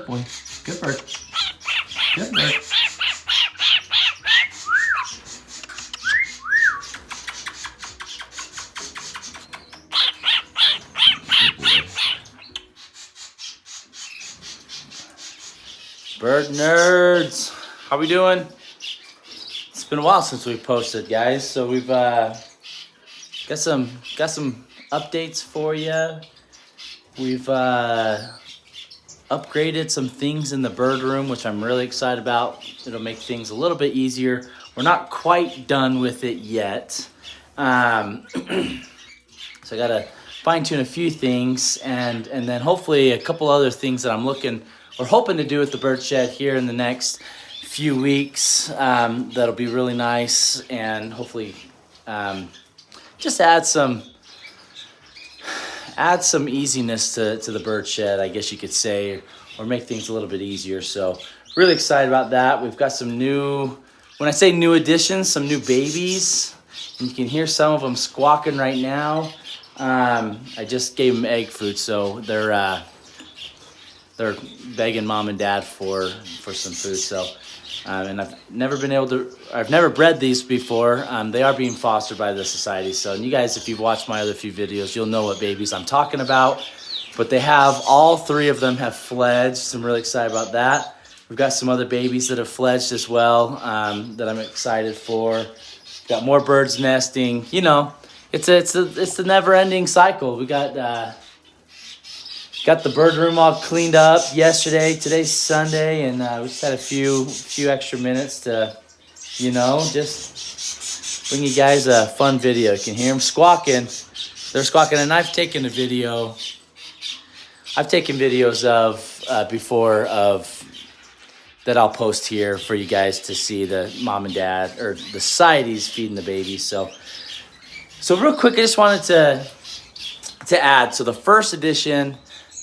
boy. Good bird. Good bird. Bird nerds, how we doing? It's been a while since we posted, guys. So we've got some updates for you. We've upgraded some things in the bird room, which I'm really excited about. It'll make things a little bit easier. We're not quite done with it yet, so I gotta fine tune a few things, and then hopefully a couple other things that we're hoping to do with the bird shed here in the next few weeks. That'll be really nice, and hopefully just add some easiness to the bird shed, I guess you could say, or make things a little bit easier. So really excited about that. We've got some new, when I say new additions, some new babies, and you can hear some of them squawking right now. I just gave them egg food, so they're begging mom and dad for some food. So, and I've never bred these before. They are being fostered by the society. So, and you guys, if you've watched my other few videos, you'll know what babies I'm talking about. But all three of them have fledged. So I'm really excited about that. We've got some other babies that have fledged as well, that I'm excited for. Got more birds nesting. You know, it's the never-ending cycle. We got the bird room all cleaned up yesterday. Today's Sunday, and we just had a few extra minutes to, just bring you guys a fun video. You can hear them squawking. They're squawking, and I've taken videos of before of that I'll post here for you guys to see the mom and dad or the societies feeding the babies. So real quick, I just wanted to add. So the first edition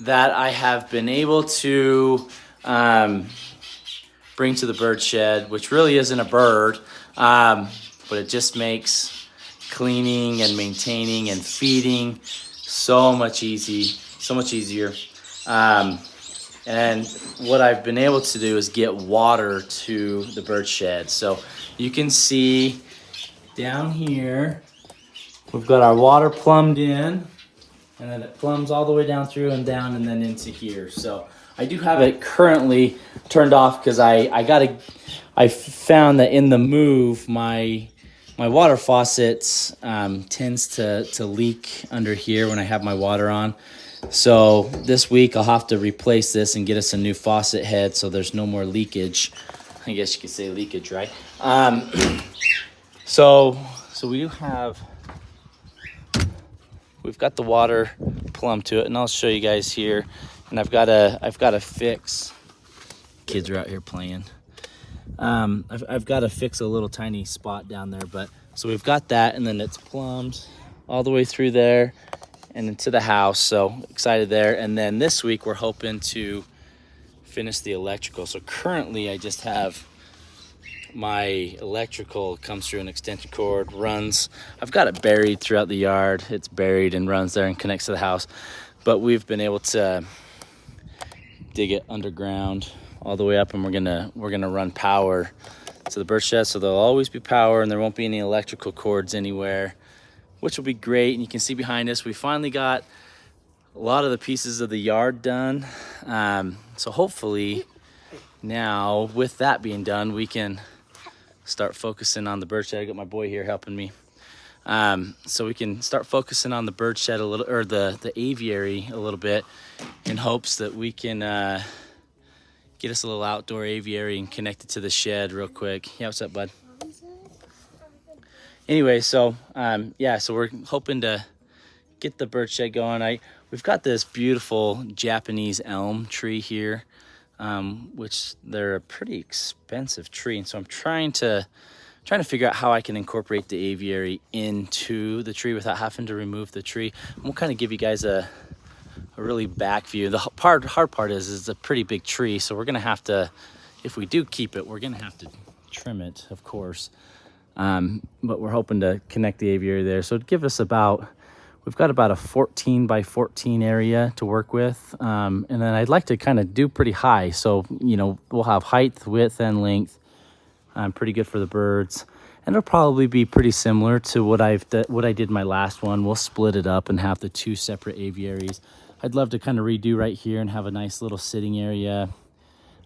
that I have been able to bring to the bird shed, which really isn't a bird, but it just makes cleaning and maintaining and feeding so much easier. And what I've been able to do is get water to the bird shed. So you can see down here, we've got our water plumbed in. And then it plumbs all the way down through and down and then into here. So I do have it currently turned off because I found that in the move my water faucet tends to leak under here when I have my water on. So this week I'll have to replace this and get us a new faucet head so there's no more leakage. I guess you could say leakage, right? So we do have. We've got the water plumbed to it, and I'll show you guys here. And I've got to fix. Kids are out here playing. I've got to fix a little tiny spot down there, but so we've got that, and then it's plumbed all the way through there and into the house. So excited there. And then this week we're hoping to finish the electrical. So currently I just have my electrical comes through an extension cord, runs. I've got it buried throughout the yard. It's buried and runs there and connects to the house. But we've been able to dig it underground all the way up, and we're gonna run power to the bird shed, so there'll always be power and there won't be any electrical cords anywhere, which will be great. And you can see behind us, we finally got a lot of the pieces of the yard done. So hopefully now, with that being done, we can start focusing on the bird shed. I got my boy here helping me. So we can start focusing on the bird shed a little, or the aviary a little bit, in hopes that we can get us a little outdoor aviary and connect it to the shed real quick. Yeah, what's up, bud? Anyway, so so we're hoping to get the bird shed going. We've got this beautiful Japanese elm tree here, which they're a pretty expensive tree, and so I'm trying to figure out how I can incorporate the aviary into the tree without having to remove the tree. And we'll kind of give you guys a really back view. The hard part is it's a pretty big tree, so we're gonna have to, if we do keep it, we're gonna have to trim it, of course. But we're hoping to connect the aviary there, so it'd give us about, we've got about a 14 by 14 area to work with. And then I'd like to kind of do pretty high. So, you know, we'll have height, width, and length. Pretty good for the birds. And it'll probably be pretty similar to what I did my last one. We'll split it up and have the 2 separate aviaries. I'd love to kind of redo right here and have a nice little sitting area.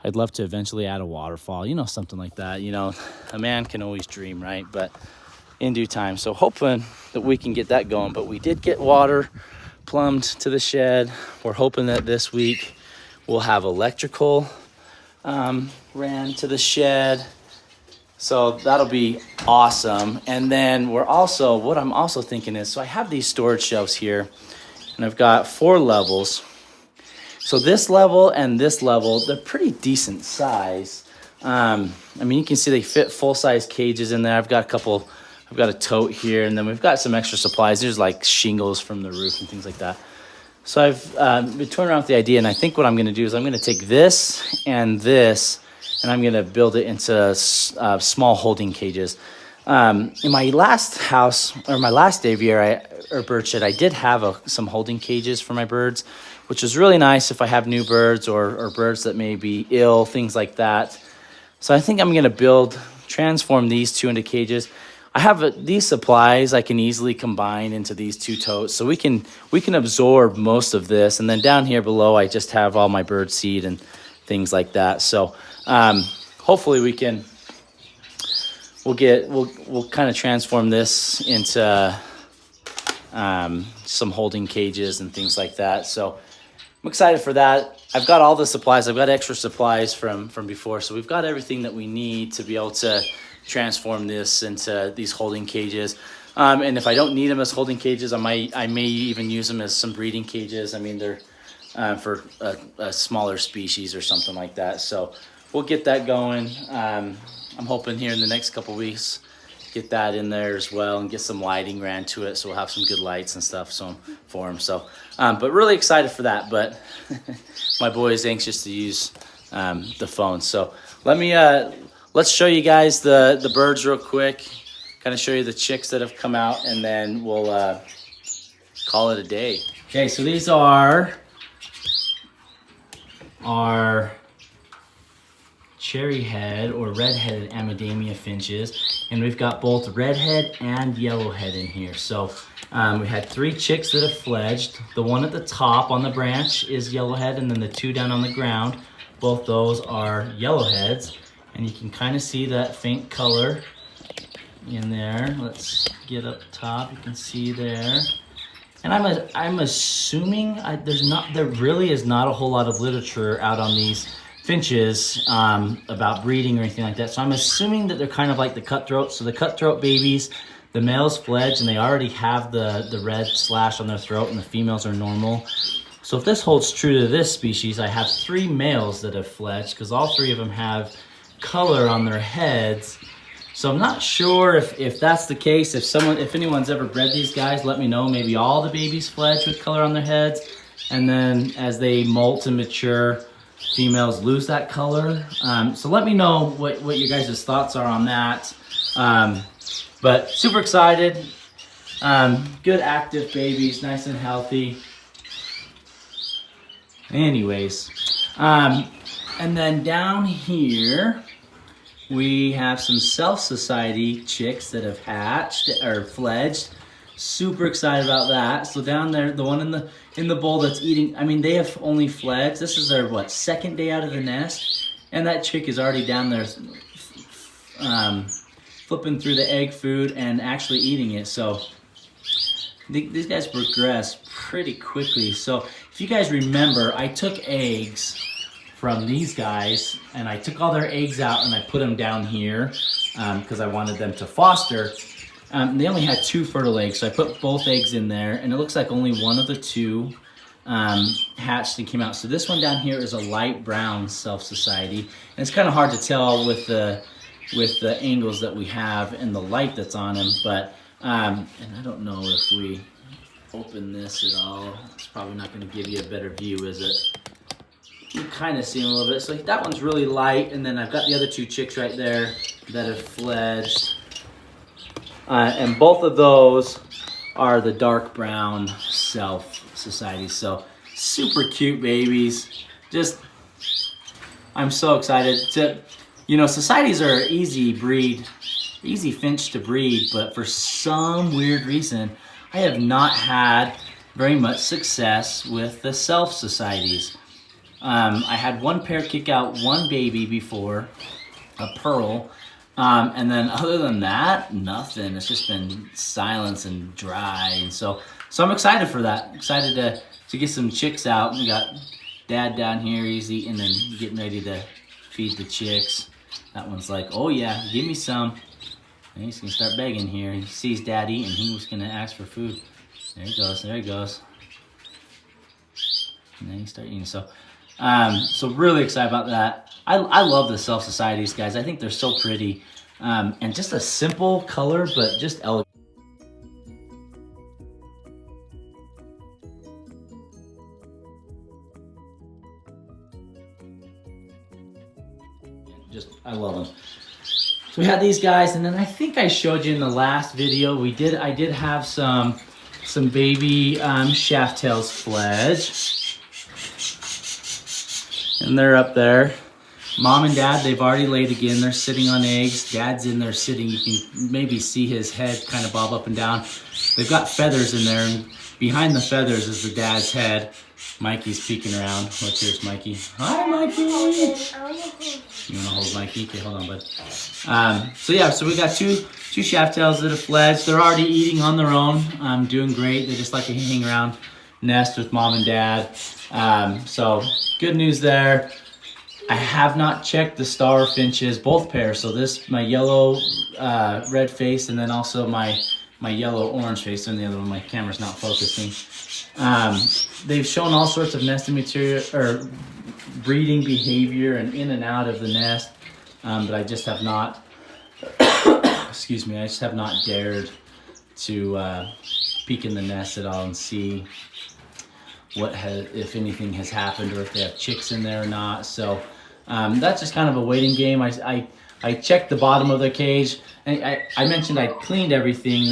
I'd love to eventually add a waterfall, you know, something like that. You know, a man can always dream, right? But in due time. So hoping that we can get that going. But we did get water plumbed to the shed. We're hoping that this week we'll have electrical ran to the shed. So that'll be awesome. And then what I'm also thinking is, so I have these storage shelves here, and I've got 4 levels. So this level and this level, they're pretty decent size. I mean, you can see they fit full-size cages in there. I've got a tote here, and then we've got some extra supplies. There's like shingles from the roof and things like that. So I've been toying around with the idea, and I think what I'm going to do is I'm going to take this, and I'm going to build it into small holding cages. In my last house, or my last aviary or bird shed, I did have some holding cages for my birds, which is really nice if I have new birds or birds that may be ill, things like that. So I think I'm going to transform these 2 into cages. I have these supplies I can easily combine into these 2 totes, so we can absorb most of this. And then down here below, I just have all my bird seed and things like that. So hopefully we'll kind of transform this into some holding cages and things like that. So I'm excited for that. I've got all the supplies. I've got extra supplies from before, so we've got everything that we need to be able to transform this into these holding cages. And if I don't need them as holding cages, I may even use them as some breeding cages. I mean, they're for a smaller species or something like that. So we'll get that going. I'm hoping here in the next couple weeks, get that in there as well and get some lighting ran to it, so we'll have some good lights and stuff for them. So, but really excited for that. But my boy is anxious to use the phone. So let's show you guys the birds real quick. Kind of show you the chicks that have come out, and then we'll call it a day. Okay, so these are our cherry head or red-headed Amadamia finches, and we've got both redhead and yellowhead in here. So we had 3 chicks that have fledged. The one at the top on the branch is yellowhead, and then the 2 down on the ground, both those are yellowheads. And you can kind of see that faint color in there. Let's get up top. You can see there. And I'm assuming there really is not a whole lot of literature out on these finches about breeding or anything like that. So I'm assuming that they're kind of like the cutthroats. So the cutthroat babies, the males fledge, and they already have the red slash on their throat, and the females are normal. So if this holds true to this species, I have 3 males that have fledged, because all 3 of them have color on their heads. So I'm not sure if that's the case. If anyone's ever bred these guys, let me know. Maybe all the babies fledge with color on their heads, and then as they molt and mature, females lose that color. So let me know what you guys' thoughts are on that. But super excited. Good active babies, nice and healthy. Anyways, and then down here we have some Self Society chicks that have hatched or fledged. Super excited about that. So down there, the one in the bowl that's eating, I mean, they have only fledged. This is their, what, 2nd day out of the nest? And that chick is already down there flipping through the egg food and actually eating it. So these guys progress pretty quickly. So if you guys remember, I took eggs from these guys, and I took all their eggs out and I put them down here because I wanted them to foster. They only had 2 fertile eggs, so I put both eggs in there, and it looks like only one of the 2 hatched and came out. So this one down here is a light brown Self Society, and it's kind of hard to tell with the angles that we have and the light that's on him. But and I don't know if we open this at all. It's probably not going to give you a better view, is it? You kind of see him a little bit. So that one's really light, and then I've got the other 2 chicks right there that have fledged. And both of those are the dark brown self societies. So super cute babies. Just, I'm so excited to, you know, societies are easy finch to breed, but for some weird reason, I have not had very much success with the self societies. I had one pair kick out one baby before, a pearl, and then other than that, nothing. It's just been silence and dry. And so I'm excited for that. Excited to get some chicks out. We got Dad down here. He's eating and getting ready to feed the chicks. That one's like, oh yeah, give me some. And he's gonna start begging here. He sees Dad eating. He was gonna ask for food. There he goes. There he goes. And then he starts eating. So really excited about that. I love the self societies, guys. I think they're so pretty, and just a simple color, but just elegant. I love them. So we had these guys, and then I think I showed you in the last video. I did have some baby shaft tails fledged, and they're up there. Mom and Dad, they've already laid again. They're sitting on eggs. Dad's in there sitting. You can maybe see his head kind of bob up and down. They've got feathers in there, and behind the feathers is the dad's head. Mikey's peeking around. Look, here's Mikey. Hi, Mikey. You want to hold Mikey? Okay, hold on, bud. So we got two shaft tails that are fledged. They're already eating on their own. Doing great. They just like to hang around, nest with Mom and Dad. So good news there. I have not checked the star finches, both pairs. So this, my yellow red face, and then also my yellow orange face, and the other one, my camera's not focusing. They've shown all sorts of nesting material or breeding behavior and in and out of the nest, but I just have not, excuse me, I just have not dared to peek in the nest at all and see if anything has happened or if they have chicks in there or not. So that's just kind of a waiting game. I checked the bottom of the cage, and I mentioned I cleaned everything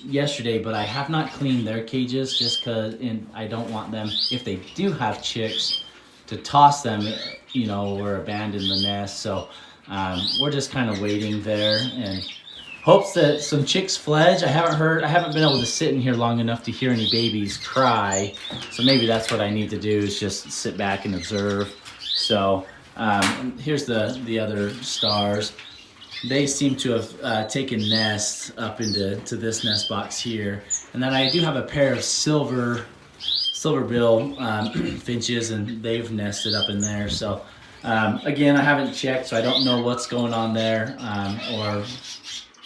yesterday, but I have not cleaned their cages just because I don't want them, if they do have chicks, to toss them, you know, or abandon the nest. So we're just kind of waiting there and hopes that some chicks fledge. I haven't been able to sit in here long enough to hear any babies cry. So maybe that's what I need to do, is just sit back and observe. So here's the other stars. They seem to have taken nests up into this nest box here. And then I do have a pair of silver bill finches, and they've nested up in there. So again, I haven't checked, so I don't know what's going on there, or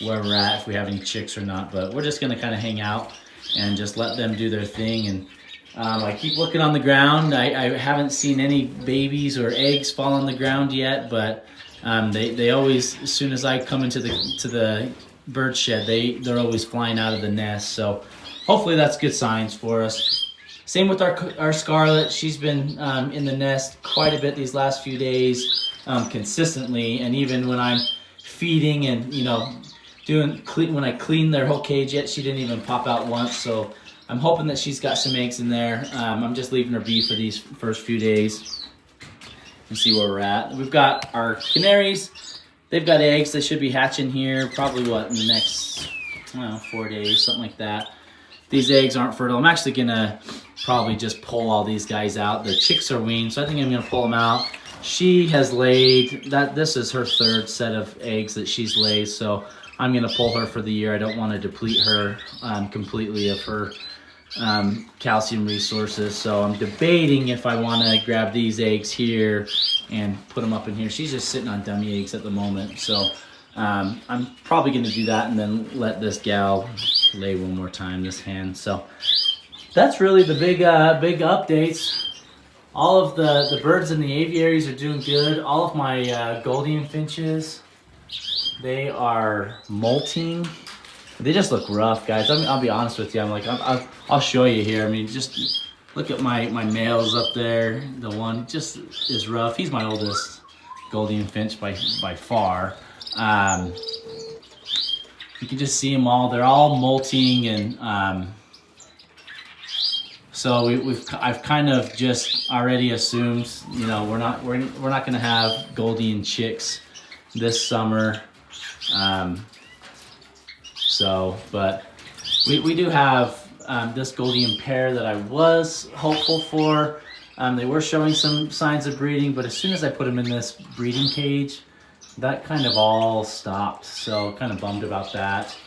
where we're at, if we have any chicks or not. But we're just gonna kind of hang out and just let them do their thing. And I keep looking on the ground. I haven't seen any babies or eggs fall on the ground yet, but they always, as soon as I come into the bird shed, they're always flying out of the nest. So hopefully that's good signs for us. Same with our Scarlet. She's been in the nest quite a bit these last few days, consistently, and even when I'm feeding and, you know, when I clean their whole cage, yet she didn't even pop out once. So I'm hoping that she's got some eggs in there. I'm just leaving her be for these first few days and see where we're at. We've got our canaries. They've got eggs. They should be hatching here probably, in the next 4 days, something like that. These eggs aren't fertile. I'm actually gonna probably just pull all these guys out. The chicks are weaned, so I think I'm gonna pull them out. She has laid, this is her third set of eggs that she's laid, so I'm gonna pull her for the year. I don't want to deplete her completely of her calcium resources. So I'm debating if I want to grab these eggs here and put them up in here. She's just sitting on dummy eggs at the moment. So I'm probably going to do that and then let this gal lay one more time, this hen. So that's really the big updates. All of the birds in the aviaries are doing good. All of my Goldian finches, they are molting. They just look rough, guys. I'll be honest with you. I'll show you here. I mean, just look at my males up there. The one just is rough. He's my oldest Goldian finch by far. You can just see them all. They're all molting, and so I've kind of just already assumed, you know, we're not going to have Goldien chicks this summer. But we do have this Goldien pair that I was hopeful for. They were showing some signs of breeding, but as soon as I put them in this breeding cage, that kind of all stopped. So kind of bummed about that.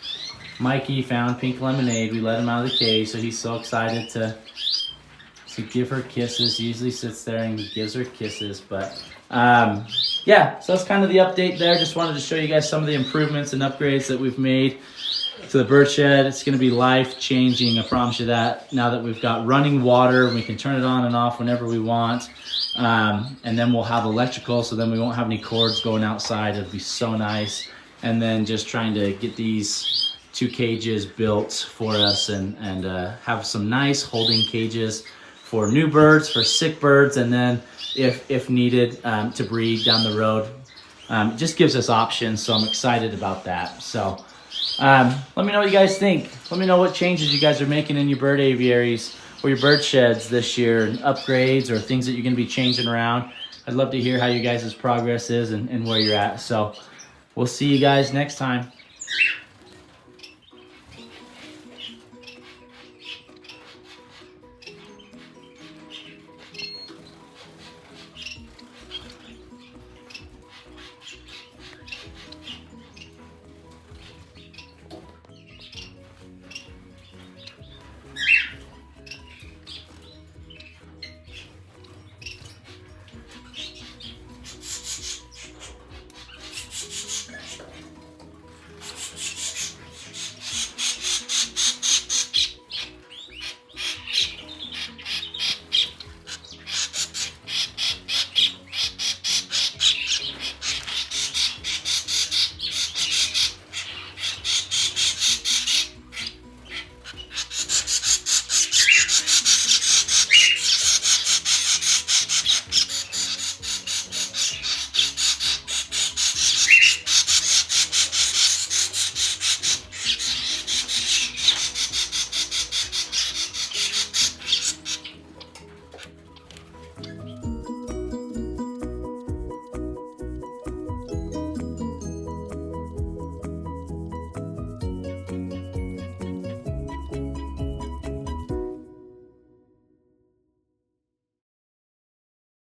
Mikey found Pink Lemonade. We let him out of the cage, so he's so excited to give her kisses. He usually sits there and gives her kisses. But yeah, so that's kind of the update there. Just wanted to show you guys some of the improvements and upgrades that we've made to the bird shed. It's going to be life-changing, I promise you that. Now that we've got running water, we can turn it on and off whenever we want. And then we'll have electrical, so then we won't have any cords going outside. It'll be so nice. And then just trying to get these 2 cages built for us and have some nice holding cages for new birds, for sick birds, and then if needed to breed down the road. It just gives us options, so I'm excited about that. So let me know what you guys think. Let me know what changes you guys are making in your bird aviaries or your bird sheds this year, and upgrades or things that you're going to be changing around. I'd love to hear how you guys' progress is and where you're at. So we'll see you guys next time.